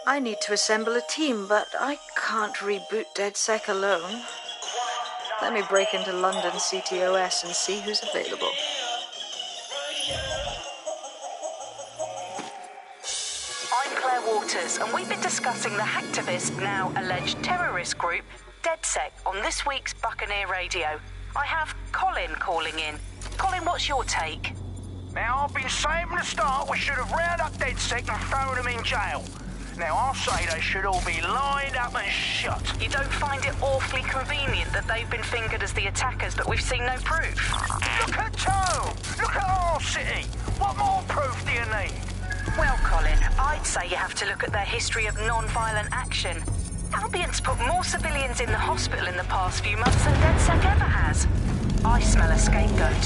I need to assemble a team, but I can't reboot DedSec alone. Let me break into London CTOS and see who's available. I'm Claire Waters, and we've been discussing the hacktivist, now alleged terrorist group, DedSec, on this week's Buccaneer Radio. I have Colin calling in. Colin, what's your take? Now, I've been saying from the start we should have rounded up DedSec and thrown them in jail. Now, I'll say they should all be lined up and shot. You don't find it awfully convenient that they've been fingered as the attackers, but we've seen no proof? Look at Tone! Look at our city! What more proof do you need? Well, Colin, I'd say you have to look at their history of non-violent action. Albion's put more civilians in the hospital in the past few months than DedSec ever has. I smell a scapegoat.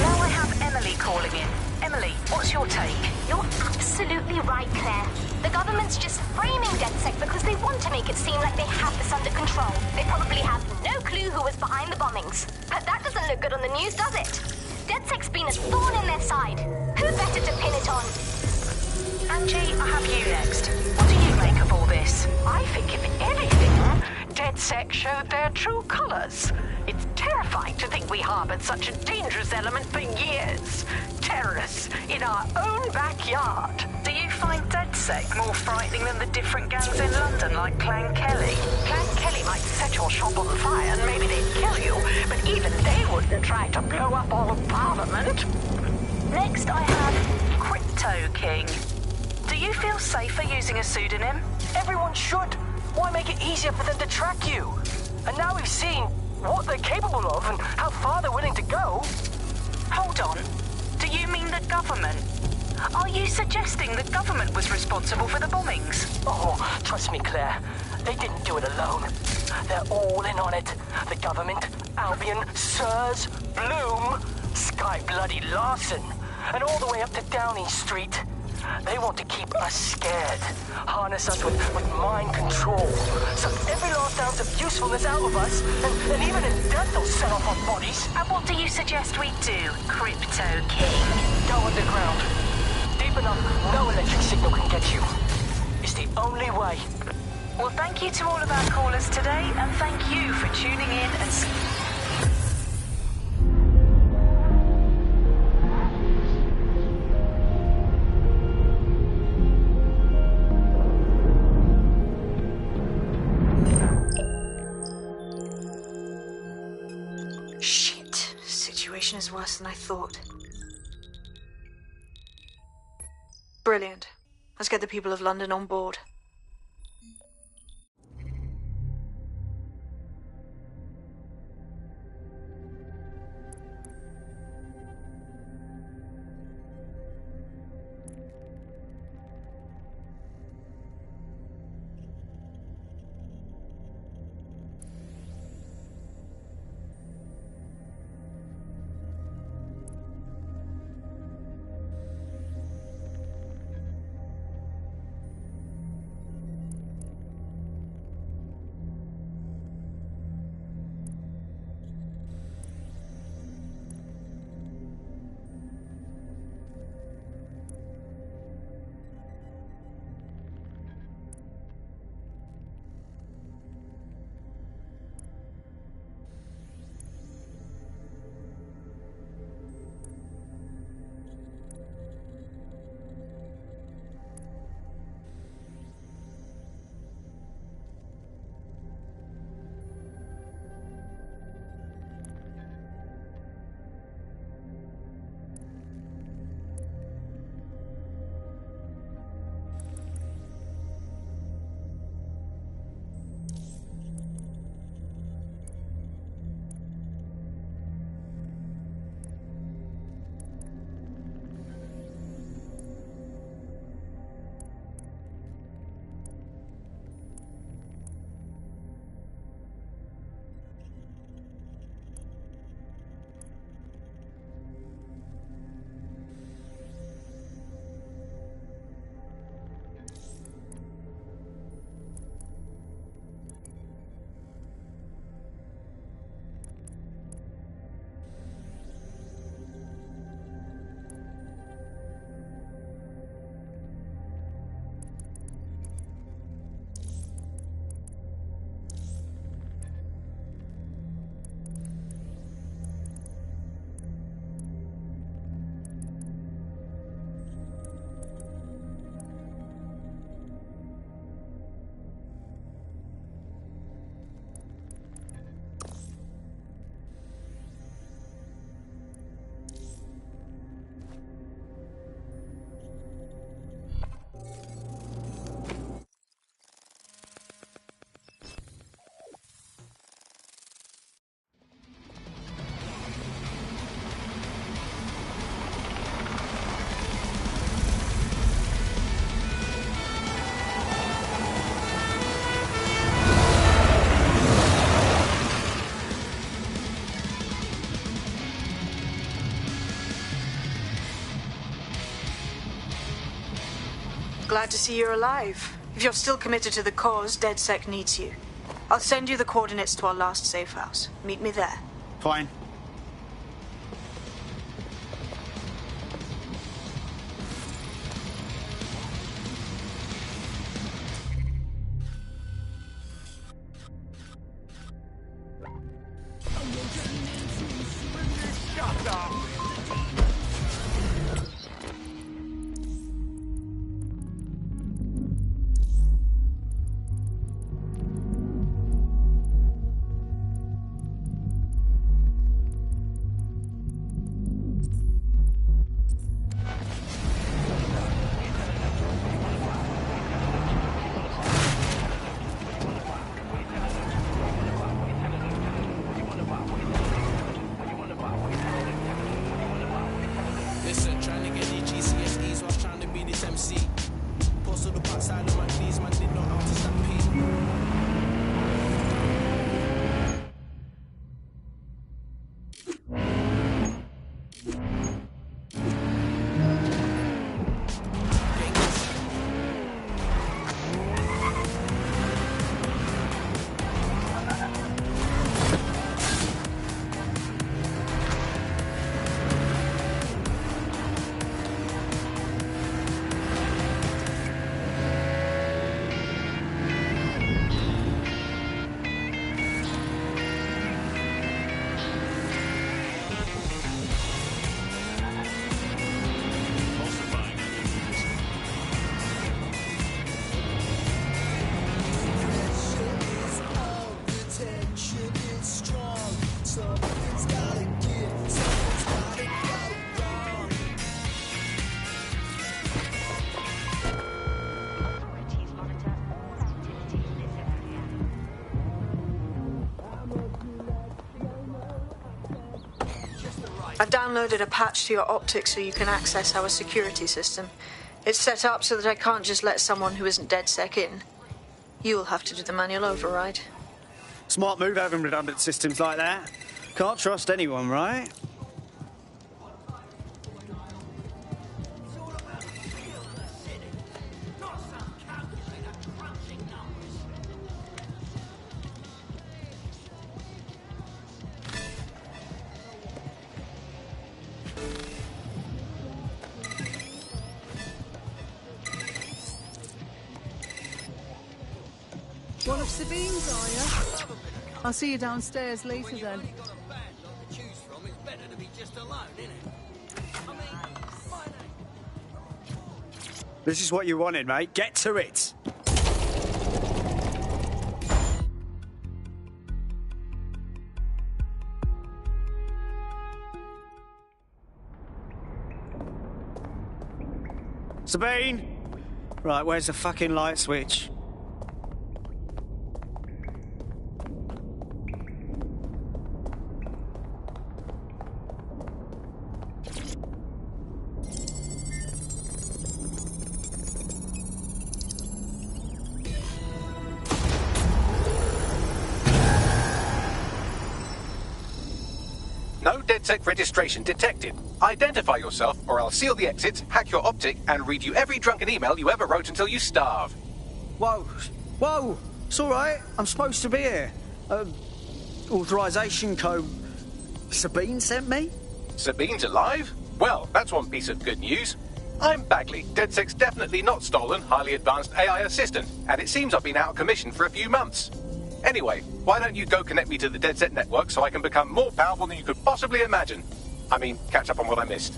Now I have Emily calling in. Emily, what's your take? You're absolutely right, Claire. The government's just framing DedSec because they want to make it seem like they have this under control. They probably have no clue who was behind the bombings. But that doesn't look good on the news, does it? DedSec's been a thorn in their side. Who better to pin it on? Angie, I have you next. What do you make of all this? I think, if anything, DedSec showed their true colors. It's terrifying to think we harbored such a dangerous element for years. Terrorists in our own backyard. Do you find DedSec more frightening than the different gangs in London, like Clan Kelly? Clan Kelly might set your shop on fire and maybe they'd kill you, but even they wouldn't try to blow up all of Parliament. Next, I have Crypto King. Do you feel safer using a pseudonym? Everyone should. Why make it easier for them to track you? And now we've seen what they're capable of and how far they're willing to go. Hold on. Do you mean the government? Are you suggesting the government was responsible for the bombings? Oh, trust me, Claire. They didn't do it alone. They're all in on it. The government, Albion, Sirs, Bloom, Sky Bloody Larson, and all the way up to Downing Street. They want to keep us scared, harness us with mind control, suck every last ounce of usefulness out of us, and even in death they'll set off our bodies. And what do you suggest we do, Crypto King? Go underground. Deep enough, no electric signal can get you. It's the only way. Well, thank you to all of our callers today, and thank you for tuning in and... Shit. Situation is worse than I thought. Brilliant. Let's get the people of London on board. glad to see you're alive. If you're still committed to the cause, DedSec needs you. I'll send you the coordinates to our last safe house. Meet me there. Fine. Listen, trying to get these GCSEs whilst trying to be this MC. Post on the backside of my knees, man, did not have to stampede. I've downloaded a patch to your optics so you can access our security system. It's set up so that I can't just let someone who isn't DedSec in. You'll have to do the manual override. Smart move having redundant systems like that. Can't trust anyone, right? One of Sabine's, are you? I'll see you downstairs later then. This is what you wanted, mate. Get to it. Sabine! Right, where's the fucking light switch? No DedSec registration detected. Identify yourself, or I'll seal the exits, hack your optic, and read you every drunken email you ever wrote until you starve. Whoa! Whoa! It's all right. I'm supposed to be here. Authorization code. Sabine sent me? Sabine's alive? Well, that's one piece of good news. I'm Bagley, DedSec's definitely not stolen, highly advanced AI assistant, and it seems I've been out of commission for a few months. Anyway, why don't you go connect me to the DedSec network so I can become more powerful than you could possibly imagine? I mean, catch up on what I missed.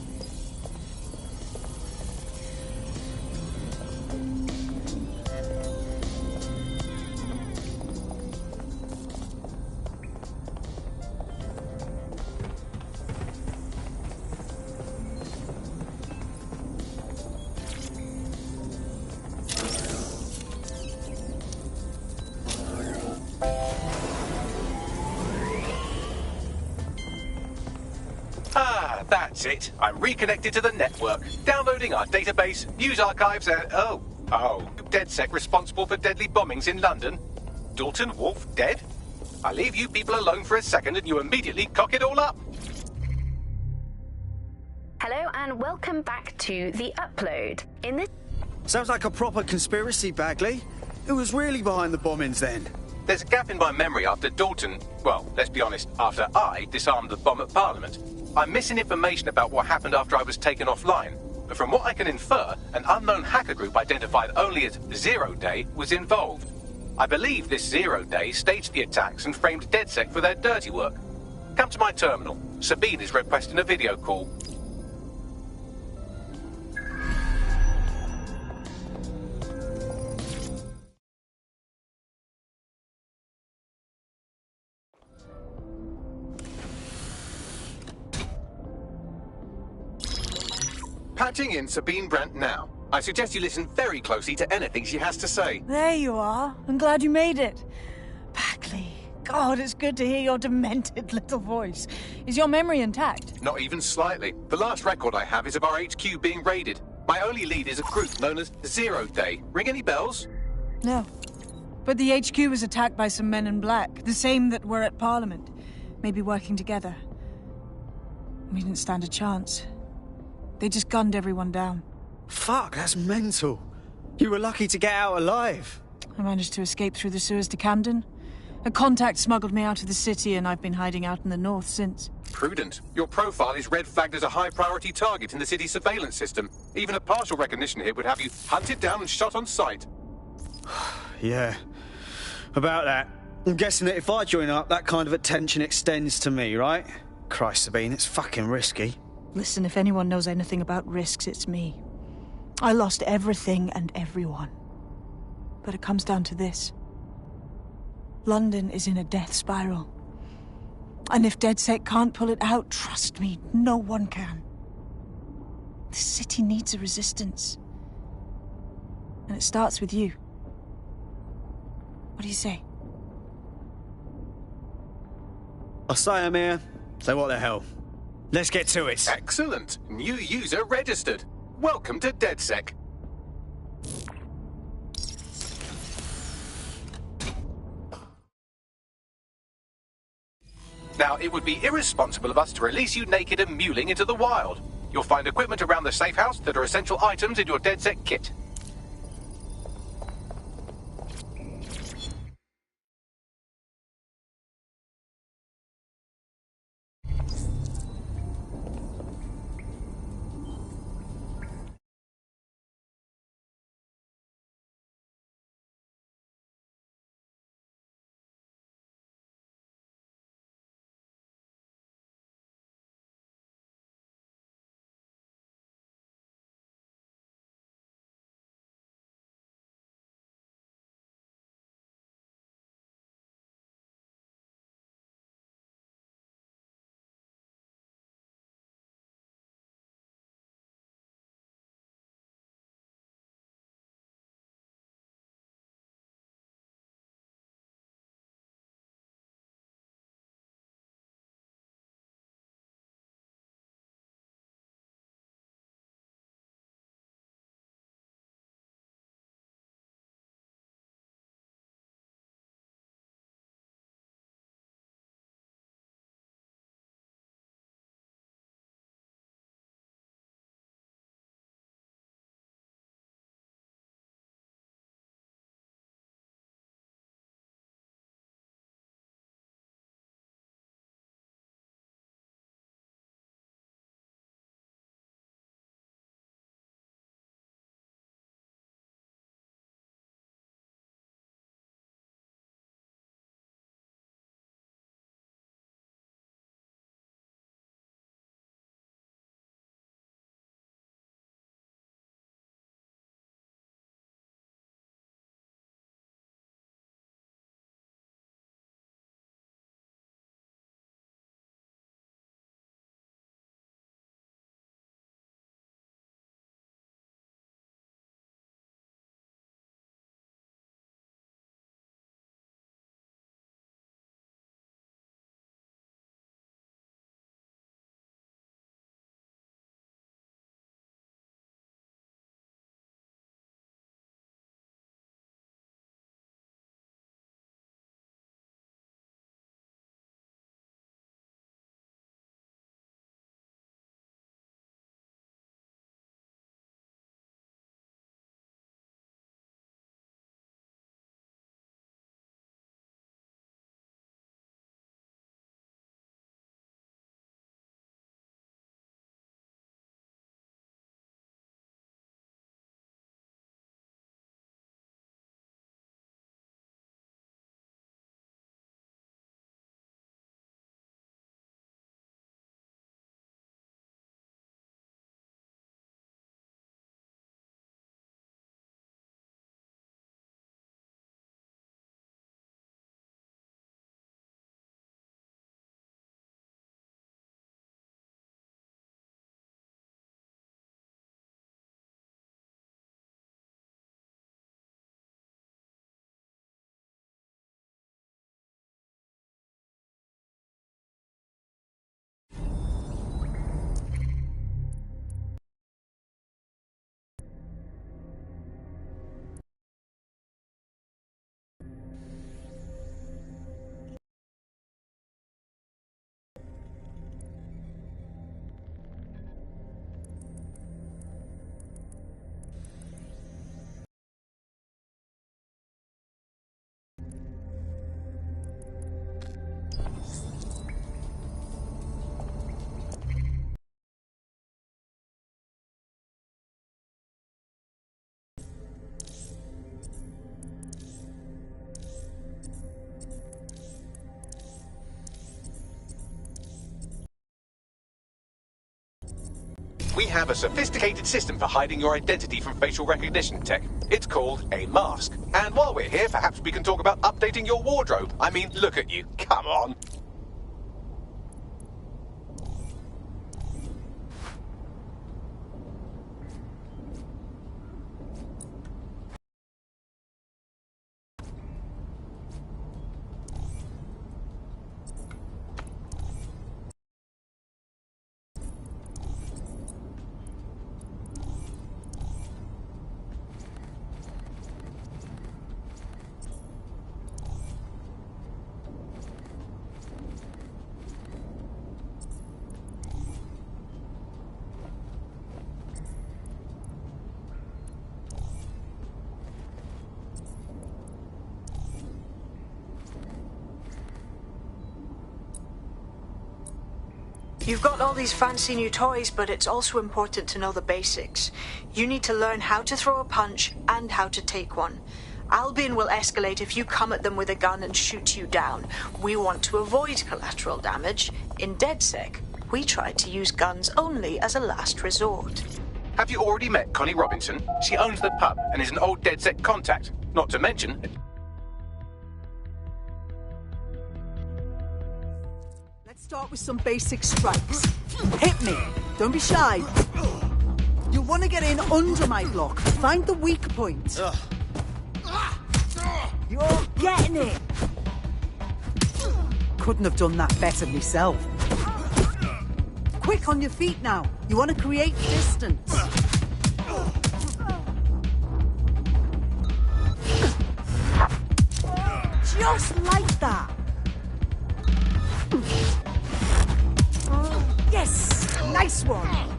Ah, that's it. I'm reconnected to the network, downloading our database, news archives, and... Oh, DedSec responsible for deadly bombings in London. Dalton Wolf dead? I leave you people alone for a second and you immediately cock it all up. Hello and welcome back to The Upload. In this... Sounds like a proper conspiracy, Bagley. Who was really behind the bombings then? There's a gap in my memory after Dalton, well, let's be honest, after I disarmed the bomb at Parliament. I'm missing information about what happened after I was taken offline. But from what I can infer, an unknown hacker group identified only as Zero Day was involved. I believe this Zero Day staged the attacks and framed DedSec for their dirty work. Come to my terminal. Sabine is requesting a video call. Patching in Sabine Brandt now. I suggest you listen very closely to anything she has to say. There you are. I'm glad you made it. Bagley. God, it's good to hear your demented little voice. Is your memory intact? Not even slightly. The last record I have is of our HQ being raided. My only lead is a group known as Zero Day. Ring any bells? No. But the HQ was attacked by some men in black, the same that were at Parliament. Maybe working together. We didn't stand a chance. They just gunned everyone down. Fuck, that's mental. You were lucky to get out alive. I managed to escape through the sewers to Camden. A contact smuggled me out of the city, and I've been hiding out in the north since. Prudent. Your profile is red flagged as a high-priority target in the city's surveillance system. Even a partial recognition hit would have you hunted down and shot on sight. Yeah, about that. I'm guessing that if I join up, that kind of attention extends to me, right? Christ, Sabine, it's fucking risky. Listen, if anyone knows anything about risks, it's me. I lost everything and everyone. But it comes down to this. London is in a death spiral. And if DedSec can't pull it out, trust me, no one can. This city needs a resistance. And it starts with you. What do you say? I say, Amir. So what the hell? Let's get to it. Excellent. New user registered. Welcome to DedSec. Now, it would be irresponsible of us to release you naked and mewling into the wild. You'll find equipment around the safe house that are essential items in your DedSec kit. we have a sophisticated system for hiding your identity from facial recognition tech. It's called a mask. And while we're here, perhaps we can talk about updating your wardrobe. I mean, look at you. Come on. You've got all these fancy new toys, but it's also important to know the basics. You need to learn how to throw a punch and how to take one. Albion will escalate if you come at them with a gun and shoot you down. We want to avoid collateral damage. In DedSec, we try to use guns only as a last resort. Have you already met Connie Robinson? She owns the pub and is an old DedSec contact. Not to mention... Start with some basic strikes. Hit me. Don't be shy. You want to get in under my block. Find the weak point. You're getting it. Couldn't have done that better myself. Quick on your feet now. You want to create distance. Just like that. Yes! Nice one!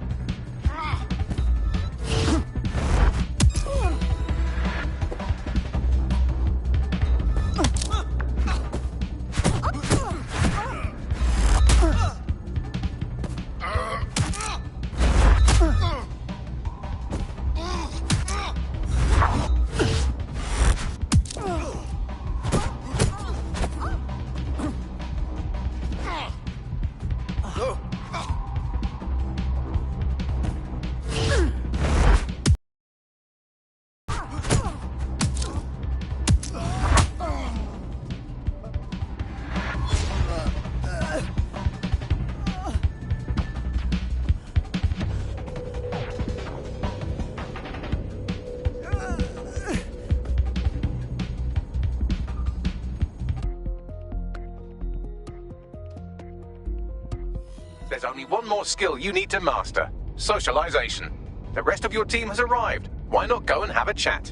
There's only one more skill you need to master. Socialization. The rest of your team has arrived. Why not go and have a chat?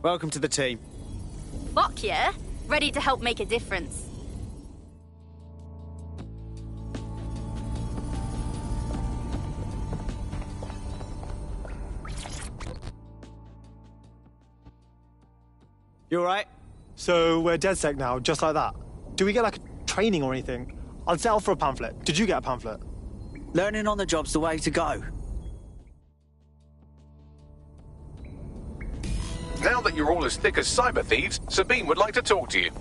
Welcome to the team. Fuck yeah. Ready to help make a difference. You alright? So we're DedSec now, just like that. Do we get like a training or anything? I'll settle for a pamphlet. Did you get a pamphlet? Learning on the job's the way to go. Now that you're all as thick as cyber thieves, Sabine would like to talk to you.